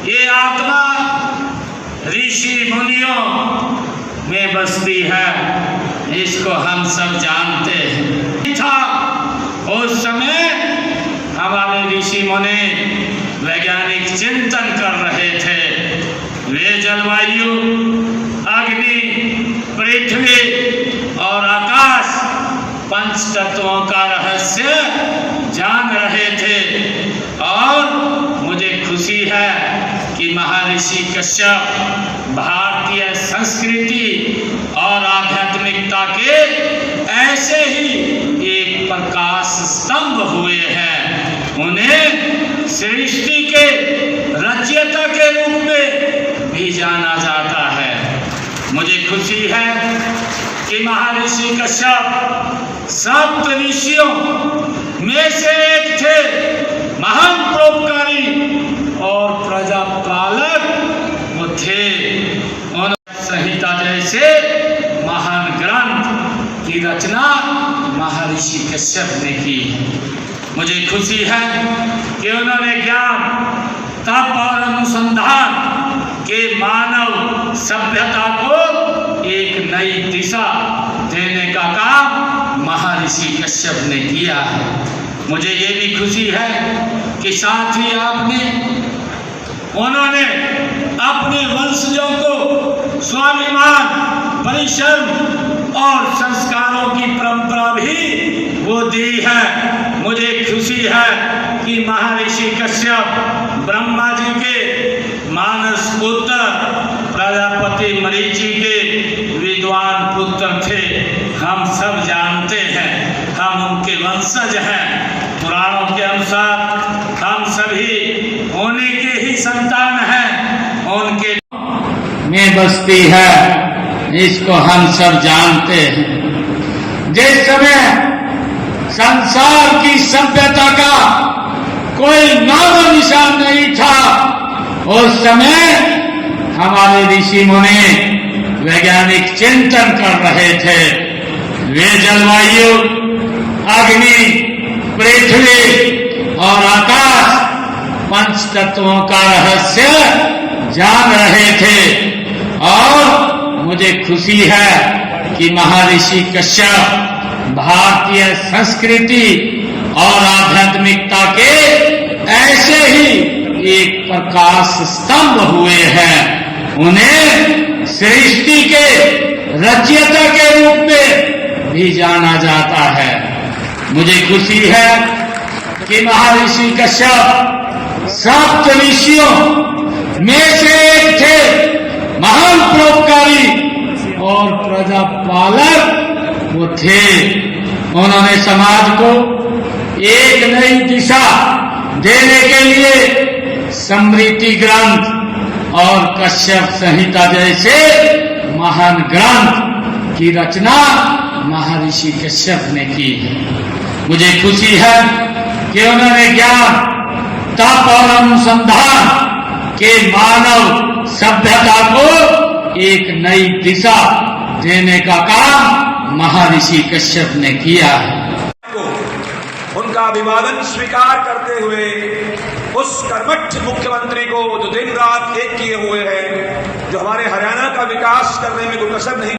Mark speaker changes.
Speaker 1: ये आत्मा ऋषि मुनियों में बसती है, इसको हम सब जानते हैं। था उस समय हमारे ऋषि मुनि वैज्ञानिक चिंतन कर रहे थे। वे जलवायु, अग्नि, पृथ्वी और आकाश पंच तत्वों का रहस्य जान रहे थे। और मुझे खुशी है कि महर्षि कश्यप भारतीय संस्कृति और आध्यात्मिकता के ऐसे ही एक प्रकाश स्तंभ हुए हैं। उन्हें सृष्टि के रचयिता के रूप में भी जाना जाता है। मुझे खुशी है कि महर्षि कश्यप सप्त ऋषियों में से एक थे, महान परोपकारी और प्रजापालक वो थे। उन्होंने संहिता जैसे महान ग्रंथ की रचना महर्षि कश्यप ने की। मुझे खुशी है कि उन्होंने ज्ञान, तप और अनुसंधान के मानव सभ्यता को एक नई दिशा देने का काम महर्षि कश्यप ने किया है। मुझे ये भी खुशी है कि साथ ही उन्होंने अपने वंशजों को स्वाभिमान, परिश्रम और संस्कारों की परंपरा भी वो दी है। मुझे खुशी है कि महर्षि कश्यप ब्रह्मा जी के मानस पुत्र, प्रजापति मरीचि के विद्वान पुत्र थे। हम सब जानते हैं, हम उनके वंशज हैं। पुराणों के अनुसार हम सभी उन्हीं के ही संतान हैं। उनके में बसती है, इसको हम सब जानते हैं। जिस समय संसार की सभ्यता का कोई नाम निशान नहीं था, उस समय हमारे ऋषि मुनि वैज्ञानिक चिंतन कर रहे थे। वे जलवायु, अग्नि, पृथ्वी और आकाश पंच तत्वों का रहस्य जान रहे थे। और मुझे खुशी है कि महर्षि कश्यप भारतीय संस्कृति और आध्यात्मिकता के ऐसे ही एक प्रकाश स्तंभ हुए हैं। उन्हें सृष्टि के रचयिता के रूप में भी जाना जाता है। मुझे खुशी है कि महर्षि कश्यप सप्त ऋषियों में से एक थे, महान परोपकारी और प्रजापालक वो थे। उन्होंने समाज को एक नई दिशा देने के लिए स्मृति ग्रंथ और कश्यप संहिता जैसे महान ग्रंथ की रचना महर्षि कश्यप ने की है। मुझे खुशी है कि उन्होंने ज्ञान, तप और अनुसंधान के मानव सभ्यता को एक नई दिशा देने का काम महर्षि कश्यप ने किया है।
Speaker 2: उनका अभिवादन स्वीकार करते हुए उस कर्मठ मुख्यमंत्री को जो दिन रात एक किए हुए हैं, जो हमारे हरियाणा का विकास करने में कोई कसर नहीं